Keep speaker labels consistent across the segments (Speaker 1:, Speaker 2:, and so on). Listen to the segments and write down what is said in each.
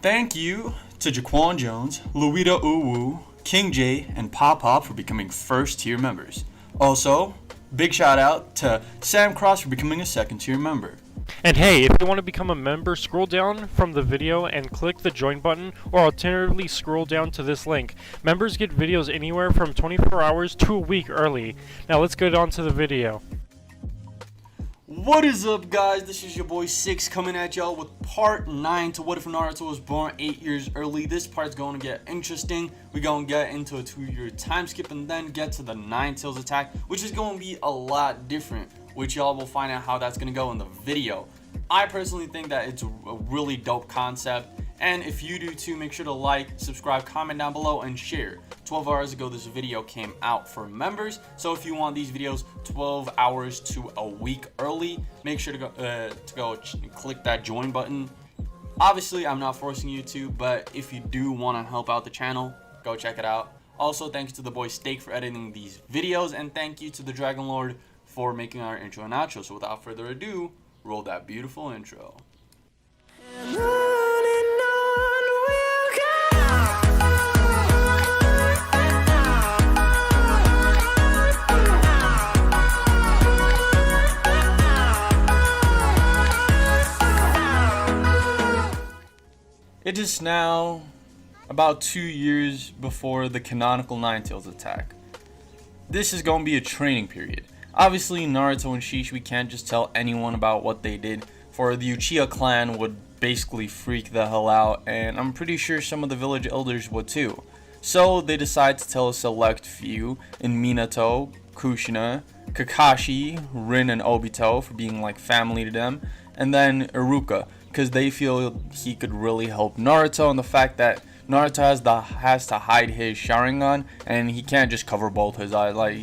Speaker 1: Thank you to Jaquan Jones, Louita Uwu, King J, and Pop Pop for becoming first tier members. Also, big shout out to Sam Cross for becoming a second tier member.
Speaker 2: And hey, if you want to become a member, scroll down from the video and click the join button, or alternatively scroll down to this link. Members get videos anywhere from 24 hours to a week early. Now let's get on to the video.
Speaker 1: What is up, guys? This is your boy Six coming at y'all with part 9 to What If Naruto Was Born 8 years early. This part's going to get interesting. We're going to get into a 2-year time skip and then get to the Nine Tails attack, which is going to be a lot different, which y'all will find out how that's going to go in the video. I personally think that it's a really dope concept, and if you do too, make sure to like, subscribe, comment down below, and share. 12 hours ago this video came out for members, so if you want these videos 12 hours to a week early, make sure to go click that join button. Obviously I'm not forcing you to, but if you do want to help out the channel, go check it out. Also, thanks to the boy Steak for editing these videos, and thank you to the Dragon Lord for making our intro and outro. So without further ado, roll that beautiful intro. It is now about 2 years before the canonical Nine Tails attack. This is going to be a training period. Obviously, Naruto and Shisui can't just tell anyone about what they did, for the Uchiha clan would basically freak the hell out, and I'm pretty sure some of the village elders would too. So they decide to tell a select few in Minato, Kushina, Kakashi, Rin, and Obito for being like family to them, and then Iruka, because they feel he could really help Naruto, and the fact that Naruto has to hide his Sharingan, and he can't just cover both his eyes. Like,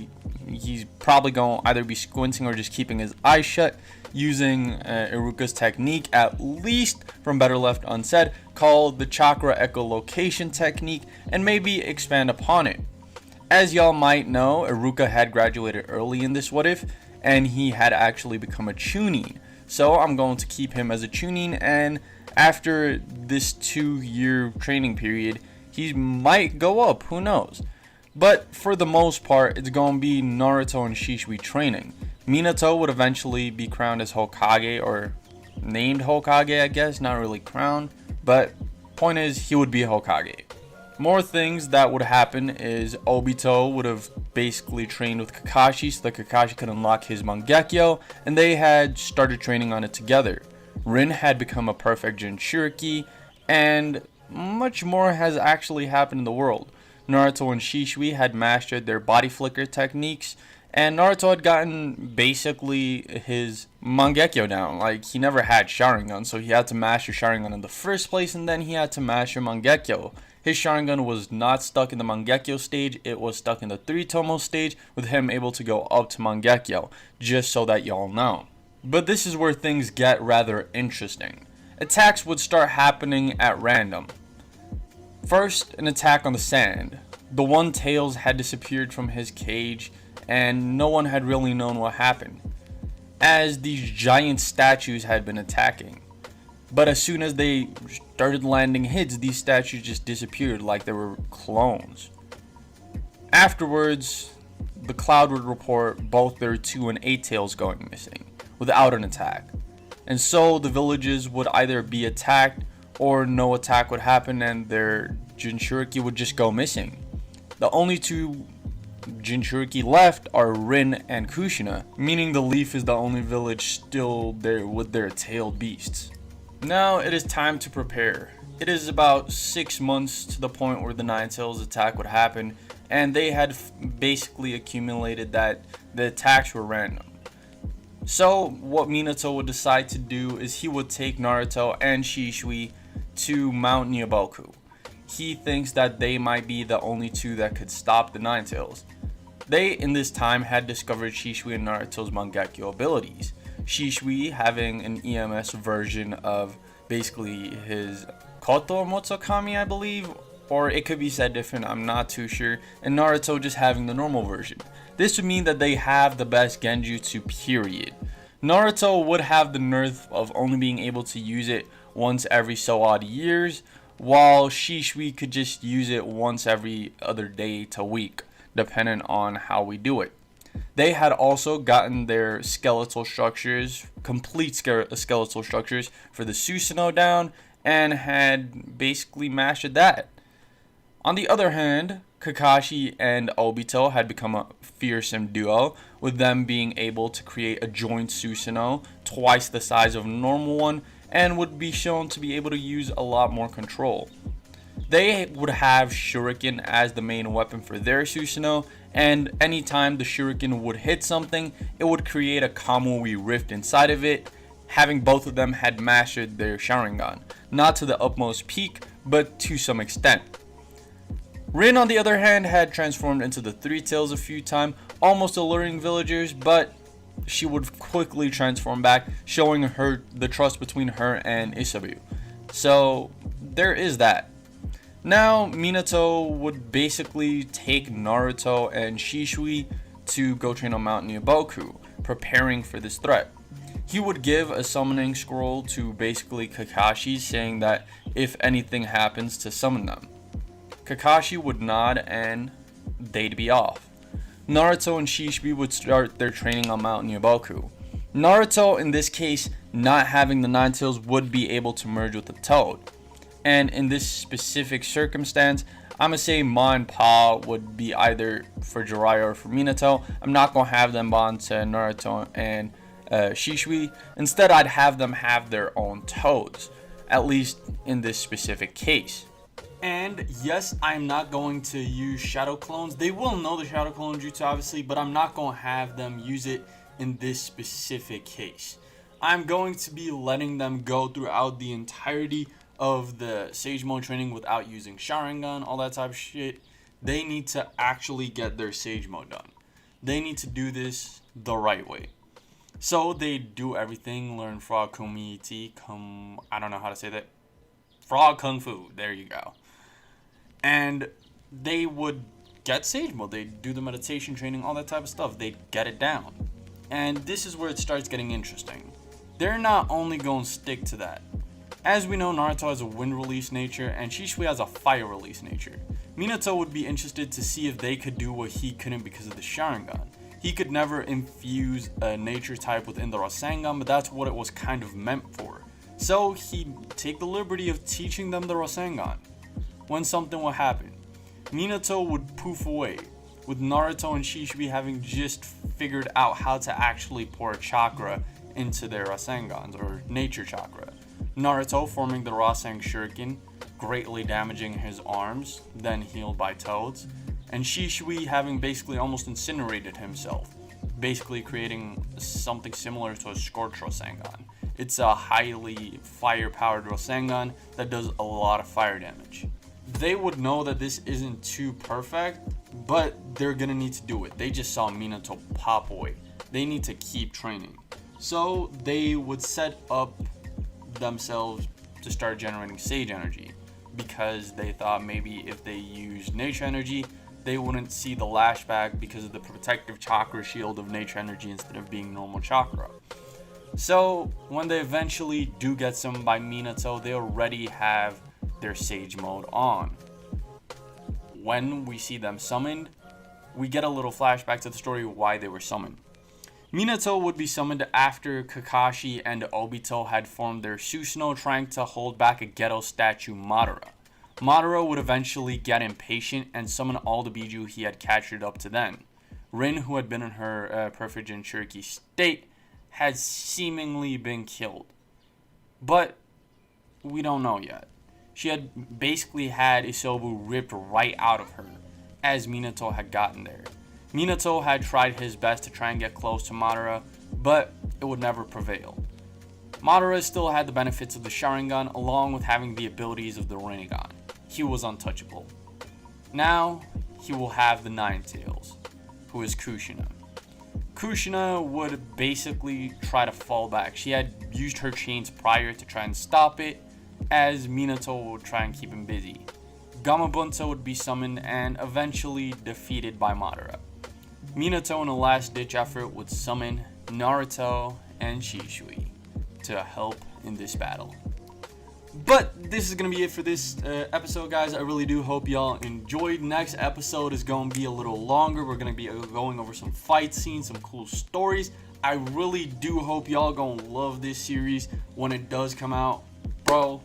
Speaker 1: he's probably going to either be squinting or just keeping his eyes shut, using Iruka's technique, at least from Better Left Unsaid, called the Chakra Echolocation technique, and maybe expand upon it. As y'all might know, Iruka had graduated early in this What If, and he had actually become a Chunin. So I'm going to keep him as a Chunin, and after this 2-year training period, he might go up, who knows. But for the most part, it's going to be Naruto and Shisui training. Minato would eventually be crowned as Hokage, or named Hokage, I guess, not really crowned, but point is, he would be Hokage. More things that would happen is Obito would have basically trained with Kakashi so that Kakashi could unlock his Mangekyo, and they had started training on it together. Rin had become a perfect Jinchuriki, and much more has actually happened in the world. Naruto and Shisui had mastered their body flicker techniques, and Naruto had gotten basically his Mangekyo down. Like, he never had Sharingan, so he had to master Sharingan in the first place, and then he had to master Mangekyo. His Sharingan was not stuck in the Mangekyo stage, it was stuck in the 3-tomo stage, with him able to go up to Mangekyo, just so that y'all know. But this is where things get rather interesting. Attacks would start happening at random. First, an attack on the sand. The one Tails had disappeared from his cage, and no one had really known what happened, as these giant statues had been attacking. But as soon as they started landing hits, these statues just disappeared like they were clones. Afterwards, the Cloud would report both their 2 and 8 Tails going missing, without an attack. And so the villages would either be attacked, or no attack would happen and their Jinchuriki would just go missing. The only 2 Jinchuriki left are Rin and Kushina, meaning the Leaf is the only village still there with their tailed beasts. Now it is time to prepare. It is about 6 months to the point where the Nine Tails attack would happen, and they had basically accumulated that the attacks were random. So what Minato would decide to do is he would take Naruto and Shisui to Mount Nyoboku. He thinks that they might be the only 2 that could stop the Nine Tails. They, in this time, had discovered Shisui and Naruto's Mangekyo abilities. Shisui having an EMS version of basically his Koto Motsukami, I believe, or it could be said different, I'm not too sure, and Naruto just having the normal version. This would mean that they have the best Genjutsu, period. Naruto would have the nerf of only being able to use it once every so odd years, while Shishui could just use it once every other day to week, depending on how we do it. They had also gotten their skeletal structures, complete skeletal structures for the Susanoo down, and had basically mastered that. On the other hand, Kakashi and Obito had become a fearsome duo, with them being able to create a joint Susanoo twice the size of a normal one, and would be shown to be able to use a lot more control. They would have Shuriken as the main weapon for their Susanoo, and anytime the Shuriken would hit something, it would create a Kamui rift inside of it, having both of them had mastered their Sharingan. Not to the utmost peak, but to some extent. Rin, on the other hand, had transformed into the Three Tails a few times, almost alluring villagers, but she would quickly transform back, showing her the trust between her and Isabu. So there is that. Now Minato would basically take Naruto and Shishui to go train on Mount Nyaboku, preparing for this threat. He would give a summoning scroll to basically Kakashi, saying that if anything happens to summon them. Kakashi would nod and they'd be off. Naruto and Shishui would start their training on Mount Nyaboku. Naruto, in this case, not having the Nine Tails, would be able to merge with the Toad. And in this specific circumstance, I'm going to say Ma and Pa would be either for Jiraiya or for Minato. I'm not going to have them bond to Naruto and Shishui. Instead, I'd have them have their own Toads, at least in this specific case. And yes, I'm not going to use Shadow Clones. They will know the Shadow Clone Jutsu, obviously, but I'm not going to have them use it in this specific case. I'm going to be letting them go throughout the entirety of the Sage Mode training without using Sharingan, all that type of shit. They need to actually get their Sage Mode done. They need to do this the right way. So they do everything, learn Frog Kumiti, I don't know how to say that. Frog Kung Fu, there you go. And they would get Sage Mode, they'd do the meditation training, all that type of stuff. They'd get it down. And this is where it starts getting interesting. They're not only going to stick to that. As we know, Naruto has a wind release nature, and Shishui has a fire release nature. Minato would be interested to see if they could do what he couldn't because of the Sharingan. He could never infuse a nature type within the Rasengan, but that's what it was kind of meant for. So he'd take the liberty of teaching them the Rasengan. When something would happen, Minato would poof away, with Naruto and Shishui having just figured out how to actually pour chakra into their Rasengans, or nature chakra. Naruto forming the Rasen Shuriken, greatly damaging his arms, then healed by Toads, and Shishui having basically almost incinerated himself, basically creating something similar to a Scorch Rasengan. It's a highly fire-powered Rasengan that does a lot of fire damage. They would know that this isn't too perfect, but they're gonna need to do it. They just saw Minato pop away. They need to keep training. So they would set up themselves to start generating Sage energy, because they thought maybe if they used nature energy, they wouldn't see the lashback because of the protective chakra shield of nature energy instead of being normal chakra. So when they eventually do get summoned by Minato, they already have their Sage Mode on. When we see them summoned, we get a little flashback to the story of why they were summoned. Minato would be summoned after Kakashi and Obito had formed their Susanoo, trying to hold back a ghetto statue Madara. Madara would eventually get impatient and summon all the Biju he had captured up to then. Rin, who had been in her perfect Jinchuriki state, had seemingly been killed. But we don't know yet. She had basically had Isobu ripped right out of her as Minato had gotten there. Minato had tried his best to try and get close to Madara, but it would never prevail. Madara still had the benefits of the Sharingan along with having the abilities of the Rinnegan. He was untouchable. Now, he will have the Nine Tails, who is Kushina. Kushina would basically try to fall back. She had used her chains prior to try and stop it, as Minato would try and keep him busy. Gamabunta would be summoned and eventually defeated by Madara. Minato, in a last-ditch effort, would summon Naruto and Shishui to help in this battle. But this is going to be it for this episode, guys. I really do hope y'all enjoyed. Next episode is going to be a little longer. We're going to be going over some fight scenes, some cool stories. I really do hope y'all going to love this series when it does come out. Bro,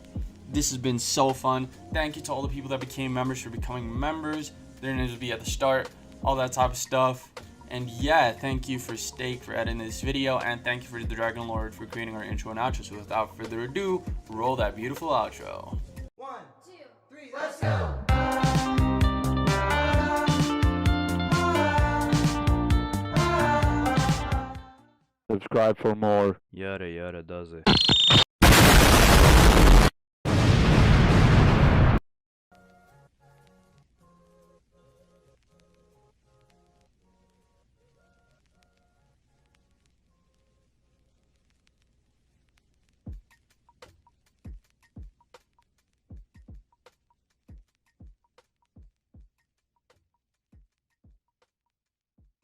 Speaker 1: this has been so fun. Thank you to all the people that became members for becoming members. Their names will be at the start, all that type of stuff. And yeah, thank you for Steak for editing this video, and thank you for the Dragon Lord for creating our intro and outro. So without further ado, roll that beautiful outro.
Speaker 3: 1, 2, 3, let's go!
Speaker 4: Subscribe for more.
Speaker 5: Yada yada does it.